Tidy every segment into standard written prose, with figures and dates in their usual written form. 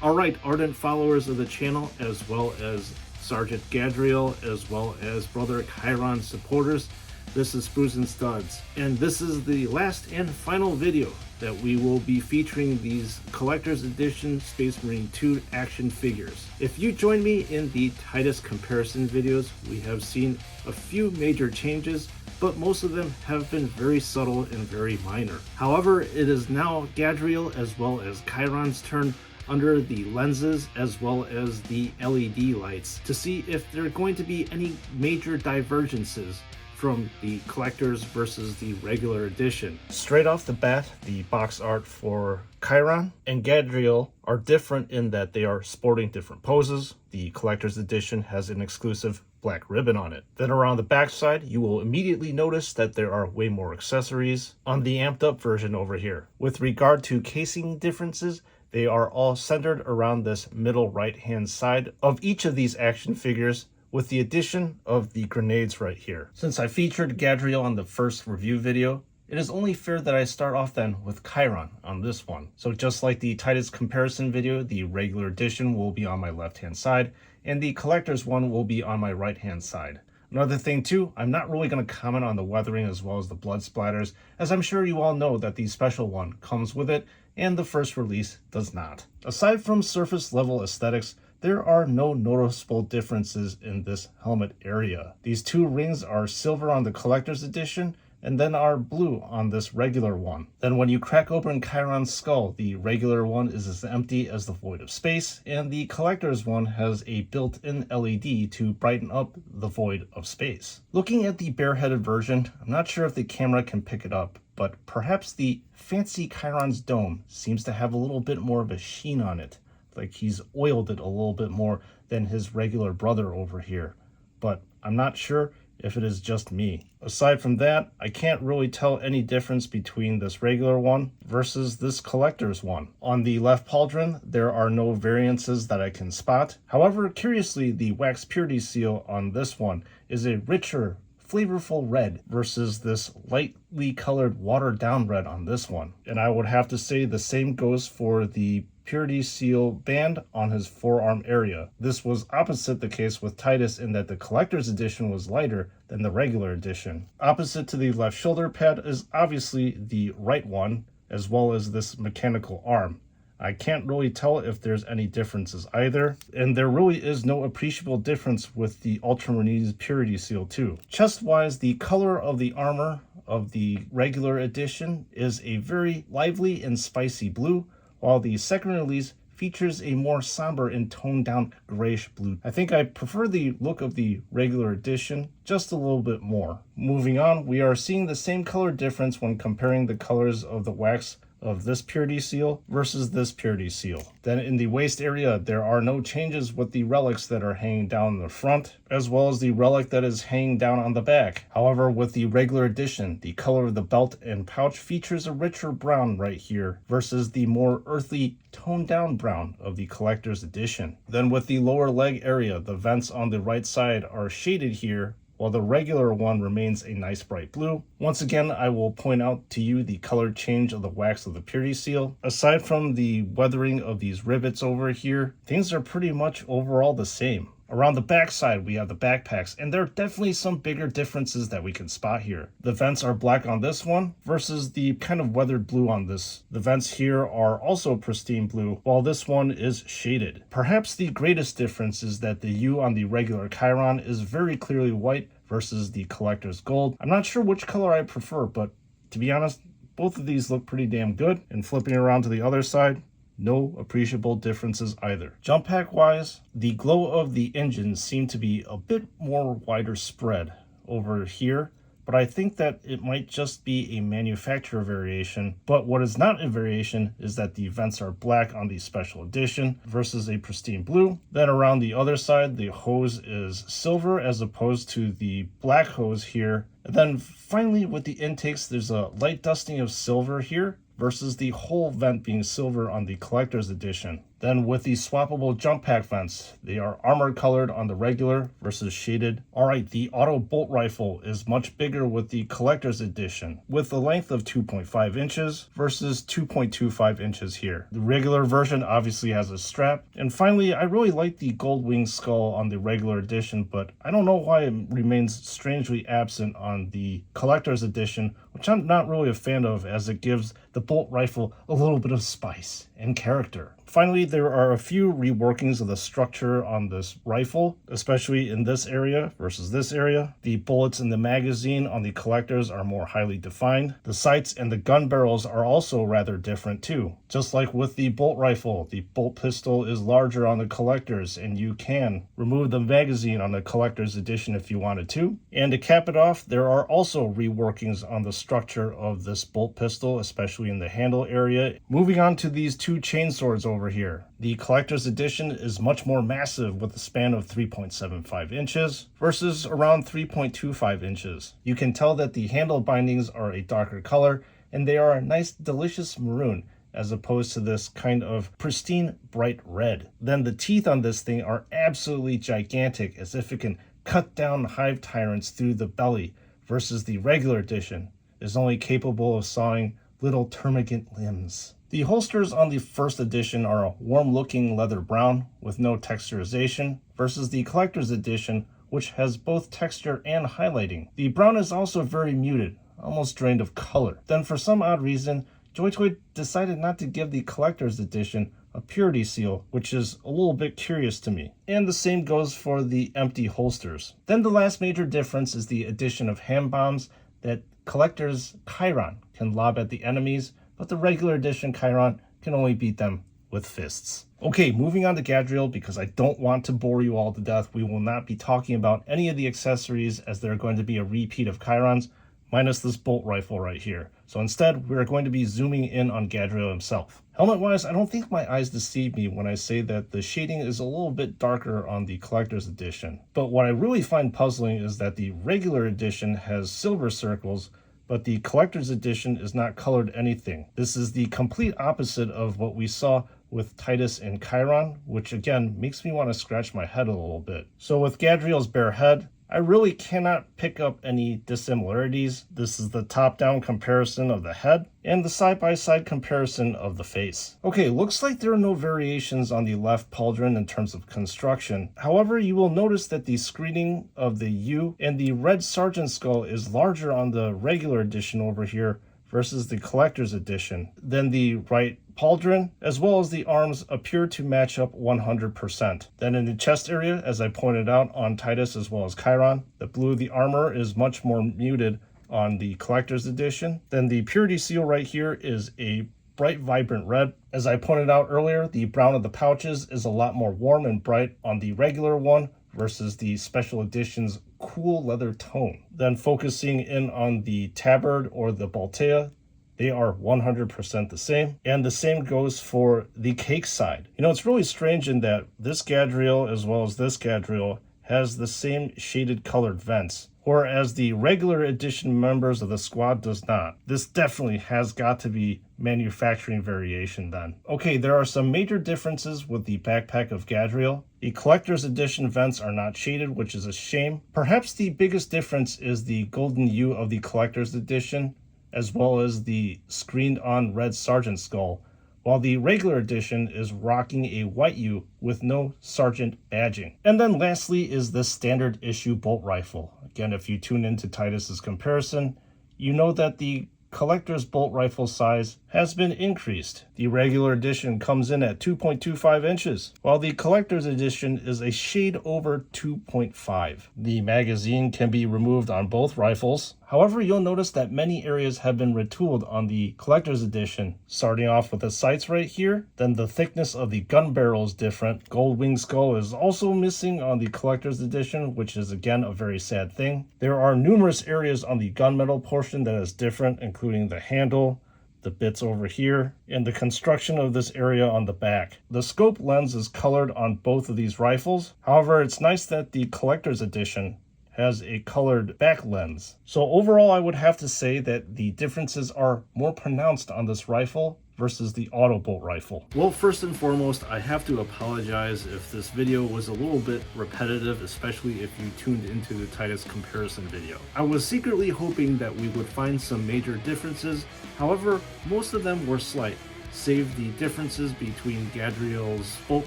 Alright, ardent followers of the channel, as well as Sergeant Gadriel, as well as Brother Chiron supporters, this is Sprues and Studs, and this is the last and final video that we will be featuring these Collector's Edition Space Marine 2 action figures. If you join me in the Titus comparison videos, we have seen a few major changes, but most of them have been very subtle and very minor. However, it is now Gadriel as well as Chiron's turn under the lenses as well as the LED lights to see if there are going to be any major divergences from the collectors versus the regular edition. Straight off the bat, the box art for Chiron and Gadriel are different in that they are sporting different poses. The collector's edition has an exclusive black ribbon on it. Then around the backside, you will immediately notice that there are way more accessories on the amped up version over here. With regard to casing differences, they are all centered around this middle right hand side of each of these action figures, with the addition of the grenades right here. Since I featured Gadriel on the first review video, it is only fair that I start off then with Chiron on this one. So just like the Titus comparison video, the regular edition will be on my left hand side and the collector's one will be on my right hand side. Another thing too, I'm not really going to comment on the weathering as well as the blood splatters, as I'm sure you all know that the special one comes with it and the first release does not. Aside from surface level aesthetics, there are no noticeable differences in this helmet area. These two rings are silver on the collector's edition and then are blue on this regular one. Then when you crack open Chiron's skull, the regular one is as empty as the void of space, and the collector's one has a built-in LED to brighten up the void of space. Looking at the bareheaded version, I'm not sure if the camera can pick it up, but perhaps the fancy Chiron's dome seems to have a little bit more of a sheen on it, like he's oiled it a little bit more than his regular brother over here. But I'm not sure if it is just me. Aside from that, I can't really tell any difference between this regular one versus this collector's one. On the left pauldron, there are no variances that I can spot. However, curiously, the wax purity seal on this one is a richer, flavorful red versus this lightly colored watered down red on this one. And I would have to say the same goes for the purity seal band on his forearm area. This was opposite the case with Titus in that the collector's edition was lighter than the regular edition. Opposite to the left shoulder pad is obviously the right one, as well as this mechanical arm. I can't really tell if there's any differences either, and there really is no appreciable difference with the Ultramarines purity seal too. Chest-wise, the color of the armor of the regular edition is a very lively and spicy blue, while the second release features a more somber and toned down grayish blue. I think I prefer the look of the regular edition just a little bit more. Moving on, we are seeing the same color difference when comparing the colors of the wax of this purity seal versus this purity seal. Then in the waist area, there are no changes with the relics that are hanging down the front, as well as the relic that is hanging down on the back. However, with the regular edition, the color of the belt and pouch features a richer brown right here versus the more earthy, toned down brown of the collector's edition. Then with the lower leg area, the vents on the right side are shaded here, while the regular one remains a nice bright blue. Once again, I will point out to you the color change of the wax of the purity seal. Aside from the weathering of these rivets over here, things are pretty much overall the same. Around the back side, we have the backpacks, and there are definitely some bigger differences that we can spot here. The vents are black on this one versus the kind of weathered blue on this. The vents here are also pristine blue, while this one is shaded. Perhaps the greatest difference is that the U on the regular Chiron is very clearly white versus the collector's gold. I'm not sure which color I prefer, but to be honest, both of these look pretty damn good. And flipping around to the other side, no appreciable differences either. Jump pack wise, the glow of the engines seem to be a bit more wider spread over here, but I think that it might just be a manufacturer variation. But what is not a variation is that the vents are black on the special edition versus a pristine blue. Then around the other side, the hose is silver as opposed to the black hose here. And then finally with the intakes, there's a light dusting of silver here versus the whole vent being silver on the collector's edition. Then with the swappable jump pack vents, they are armor colored on the regular versus shaded. Alright, the auto bolt rifle is much bigger with the collector's edition, with a length of 2.5 inches versus 2.25 inches here. The regular version obviously has a strap. And finally, I really like the gold wing skull on the regular edition, but I don't know why it remains strangely absent on the collector's edition, which I'm not really a fan of, as it gives the bolt rifle a little bit of spice and character. Finally, there are a few reworkings of the structure on this rifle, especially in this area versus this area. The bullets in the magazine on the collectors are more highly defined. The sights and the gun barrels are also rather different too. Just like with the bolt rifle, the bolt pistol is larger on the collectors, and you can remove the magazine on the collector's edition if you wanted to. And to cap it off, there are also reworkings on the structure of this bolt pistol, especially in the handle area. Moving on to these two chainswords over here. The collector's edition is much more massive with a span of 3.75 inches versus around 3.25 inches. You can tell that the handle bindings are a darker color, and they are a nice delicious maroon as opposed to this kind of pristine bright red. Then the teeth on this thing are absolutely gigantic, as if it can cut down hive tyrants through the belly, versus the regular edition is only capable of sawing little termagant limbs. The holsters on the first edition are a warm-looking leather brown with no texturization versus the collector's edition, which has both texture and highlighting. The brown is also very muted, almost drained of color. Then for some odd reason, JoyToy decided not to give the collector's edition a purity seal, which is a little bit curious to me. And the same goes for the empty holsters. Then the last major difference is the addition of hand bombs that collector's Chiron can lob at the enemies, but the regular edition Chiron can only beat them with fists. Okay, moving on to Gadriel, because I don't want to bore you all to death. We will not be talking about any of the accessories, as they're going to be a repeat of Chiron's, minus this bolt rifle right here. So instead, we're going to be zooming in on Gadriel himself. Helmet-wise, I don't think my eyes deceive me when I say that the shading is a little bit darker on the collector's edition. But what I really find puzzling is that the regular edition has silver circles, but the collector's edition is not colored anything. This is the complete opposite of what we saw with Titus and Chiron, which again makes me want to scratch my head a little bit. So with Gadriel's bare head, I really cannot pick up any dissimilarities. This is the top-down comparison of the head and the side-by-side comparison of the face. Okay, looks like there are no variations on the left pauldron in terms of construction. However, you will notice that the screening of the U and the red sergeant skull is larger on the regular edition over here versus the collector's edition. Then the right pauldron, as well as the arms, appear to match up 100%. Then in the chest area, as I pointed out on Titus as well as Chiron, the blue of the armor is much more muted on the collector's edition. Then the purity seal right here is a bright vibrant red. As I pointed out earlier, the brown of the pouches is a lot more warm and bright on the regular one versus the special edition's cool leather tone. Then focusing in on the tabard or the Baltea, they are 100% the same. And the same goes for the cake side. You know, it's really strange in that this Gadriel as well as this Gadriel has the same shaded colored vents, whereas the regular edition members of the squad does not. This definitely has got to be manufacturing variation then. Okay, there are some major differences with the backpack of Gadriel. The collector's edition vents are not shaded, which is a shame. Perhaps the biggest difference is the golden U of the collector's edition, as well as the screened-on red sergeant skull, while the regular edition is rocking a white U with no sergeant badging. And then lastly is the standard issue bolt rifle. Again, if you tune into Titus's comparison, you know that the collector's bolt rifle size has been increased. The regular edition comes in at 2.25 inches, while the collector's edition is a shade over 2.5. The magazine can be removed on both rifles. However, you'll notice that many areas have been retooled on the collector's edition. Starting off with the sights right here, then the thickness of the gun barrel is different. Gold wing skull is also missing on the collector's edition, which is again a very sad thing. There are numerous areas on the gunmetal portion that is different, including the handle, the bits over here, and the construction of this area on the back. The scope lens is colored on both of these rifles. However, it's nice that the collector's edition has a colored back lens. So overall, I would have to say that the differences are more pronounced on this rifle versus the auto bolt rifle. Well, first and foremost, I have to apologize if this video was a little bit repetitive, especially if you tuned into the Titus comparison video. I was secretly hoping that we would find some major differences, however, most of them were slight, save the differences between Gadriel's bolt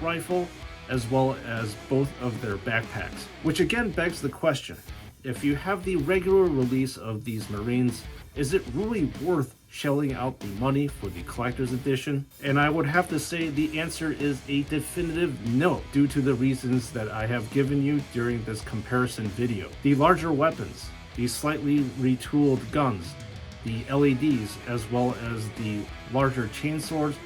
rifle as well as both of their backpacks. Which again begs the question, if you have the regular release of these Marines, is it really worth shelling out the money for the collector's edition? And I would have to say the answer is a definitive no, due to the reasons that I have given you during this comparison video. The larger weapons, the slightly retooled guns, the LEDs, as well as the larger chainswords,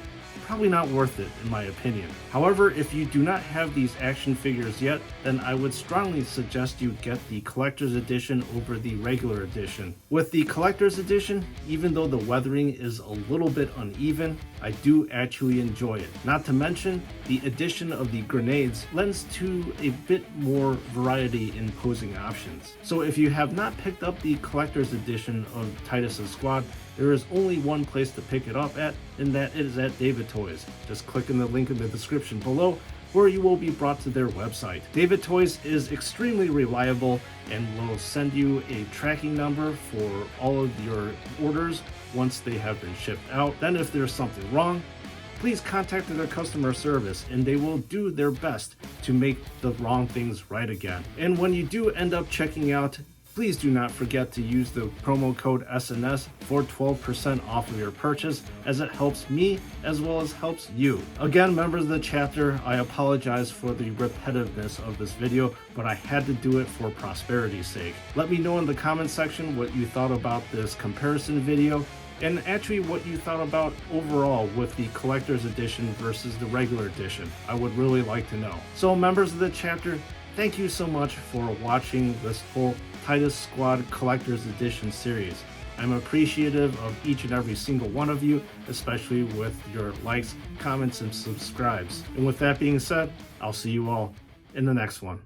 probably not worth it in my opinion. However, if you do not have these action figures yet, then I would strongly suggest you get the collector's edition over the regular edition. With the collector's edition, even though the weathering is a little bit uneven, I do actually enjoy it. Not to mention, the addition of the grenades lends to a bit more variety in posing options. So if you have not picked up the collector's edition of Titus's squad, there is only one place to pick it up at, and that is at JoyToy. Just click in the link in the description below, where you will be brought to their website. JoyToy is extremely reliable and will send you a tracking number for all of your orders once they have been shipped out. Then if there's something wrong, please contact their customer service and they will do their best to make the wrong things right again. And when you do end up checking out, please do not forget to use the promo code SNS for 12% off of your purchase, as it helps me as well as helps you. Again, members of the chapter, I apologize for the repetitiveness of this video, but I had to do it for prosperity's sake. Let me know in the comment section what you thought about this comparison video, and actually what you thought about overall with the collector's edition versus the regular edition. I would really like to know. So members of the chapter, thank you so much for watching this whole Titus Squad Collector's Edition series. I'm appreciative of each and every single one of you, especially with your likes, comments, and subscribes. And with that being said, I'll see you all in the next one.